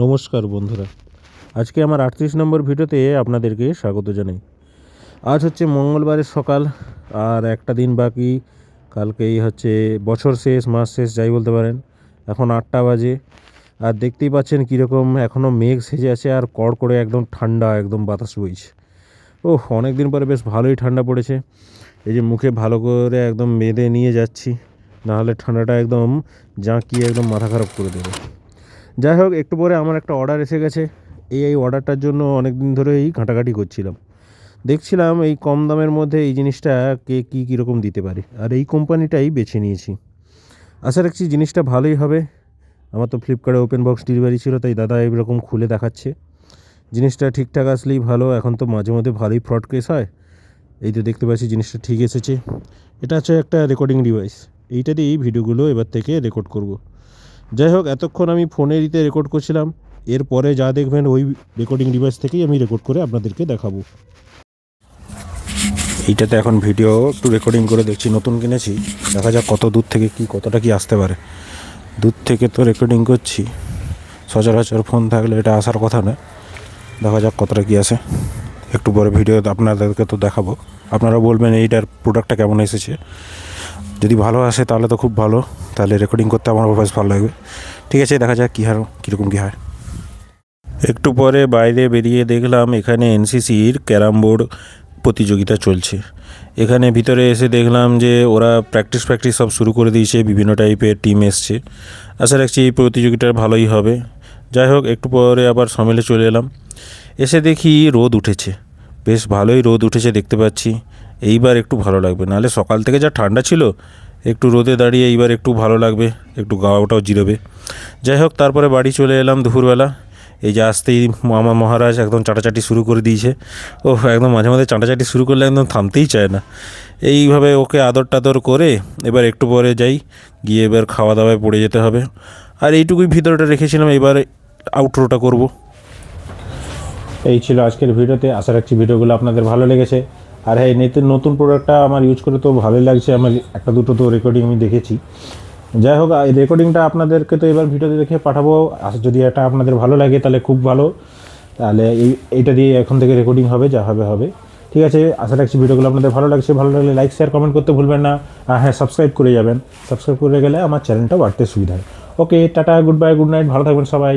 নমস্কার বন্ধুরা, আজকে আমার 38 নম্বর ভিডিওতে আপনাদেরকে স্বাগত জানাই। আজ হচ্ছে মঙ্গলবারের সকাল, আর একটা দিন বাকি। কালকেই হচ্ছে বছর শেষ, মাস শেষ যাই বলতে পারেন। এখন 8টা বাজে, আর দেখতেই পাচ্ছেন কীরকম এখনও মেঘ সেজে আছে, আর কড়কড়ে একদম ঠান্ডা, একদম বাতাস বইছে। অনেক দিন পরে বেশ ভালোই ঠান্ডা পড়েছে। এই যে মুখে ভালো করে একদম বেঁধে নিয়ে যাচ্ছি, নাহলে ঠান্ডাটা একদম জাঁকিয়ে একদম মাথা খারাপ করে দেবে। যাই হোক, একটু পরে আমার একটা অর্ডার এসে গেছে। এই অর্ডারটার জন্য অনেক দিন ধরেই ঘাঁটাঘাঁটি করছিলাম, দেখছিলাম এই কম দামের মধ্যে এই জিনিসটা কে কীরকম দিতে পারে, আর এই কোম্পানিটাই বেছে নিয়েছি। আশা রাখছি জিনিসটা ভালোই হবে। আমার তো ফ্লিপকার্টে ওপেন বক্স ডেলিভারি ছিল, তাই দাদা এরকম খুলে দেখাচ্ছে। জিনিসটা ঠিকঠাক আসলেই ভালো, এখন তো মাঝে মধ্যে ভালোই ফ্রড কেস হয়। এই তো দেখতে পাচ্ছি জিনিসটা ঠিক এসেছে। এটা হচ্ছে একটা রেকর্ডিং ডিভাইস, এইটা দিয়েই ভিডিওগুলো এবার থেকে রেকর্ড করব। যাই হোক, এতক্ষণ আমি ফোনেরইতে রেকর্ড করছিলাম, এরপরে যা দেখবেন ওই রেকর্ডিং ডিভাইস থেকেই আমি রেকর্ড করে আপনাদেরকে দেখাবো। এইটাতে এখন ভিডিও একটু রেকর্ডিং করে দেখছি, নতুন কিনেছি। দেখা যাক কত দূর থেকে কতটা কি আসতে পারে। দূর থেকে তো রেকর্ডিং করছি, সচরাচর ফোন থাকলে এটা আসার কথা না। দেখা যাক কতটা কি আসে। একটু পরে ভিডিও আপনাদেরকে তো দেখাবো, আপনারা বলবেন এইটার প্রোডাক্টটা কেমন এসেছে। যদি ভালো আসে তাহলে তো খুব ভালো, তাহলে রেকর্ডিং করতে আমার বেশ ভালো লাগবে। ঠিক আছে, দেখা যাক কীরকম কী হয়। একটু পরে বাইরে বেরিয়ে দেখলাম এখানে এনসিসির ক্যারাম বোর্ড প্রতিযোগিতা চলছে। এখানে ভিতরে এসে দেখলাম যে ওরা প্র্যাকটিস সব শুরু করে দিয়েছে, বিভিন্ন টাইপের টিম এসছে। আশা রাখছি এই প্রতিযোগিতা ভালোই হবে। যাই হোক, একটু পরে আবার সমেলে চলে এলাম। এসে দেখি রোদ উঠেছে, বেশ ভালোই রোদ উঠেছে দেখতে পাচ্ছি। এইবার একটু ভালো লাগবে, নাহলে সকাল থেকে যা ঠান্ডা ছিল, একটু রোদে দাঁড়িয়ে এইবার একটু ভালো লাগবে, একটু গাওয়াটাও জিরোবে। যাই হোক, তারপরে বাড়ি চলে এলাম দুপুরবেলা। এই যে আসতেই আমার মহারাজ একদম চাটাচাটি শুরু করে দিয়েছে। একদম মাঝে মাঝে চাটাচাটি শুরু করলে একদম থামতেই চায় না। এইভাবে ওকে আদর টাদর করে এবার একটু পরে যাই, গিয়ে এবার খাওয়া দাওয়ায় পড়ে যেতে হবে। আর এইটুকুই ভিডিওটা রেখেছিলাম, এবার আউটরোটা করব। এই ছিল আজকের ভিডিওতে। আশা রাখছি ভিডিওগুলো আপনাদের ভালো লেগেছে। আর হ্যাঁ, নতুন প্রোডাক্টটা আমার ইউজ করে তো ভালোই লাগছে। আমার একটা দুটো তো রেকর্ডিং আমি দেখেছি। যাই হোক, এই রেকর্ডিংটা আপনাদেরকে তো এবার ভিডিওতে দেখে পাঠাবো। আর যদি এটা আপনাদের ভালো লাগে তাহলে খুব ভালো, তাহলে এইটা দিয়ে এখন থেকে রেকর্ডিং হবে, যা হবে। ঠিক আছে, আশা রাখছি ভিডিওগুলো আপনাদের ভালো লাগছে। ভালো লাগলে লাইক শেয়ার কমেন্ট করতে ভুলবেন না। আর হ্যাঁ, সাবস্ক্রাইব করে যাবেন। সাবস্ক্রাইব করে গেলে আমার চ্যানেলটা বাড়তে সুবিধা হয়। Okay, tata, goodbye, good night, ভালো থাকবেন সবাই।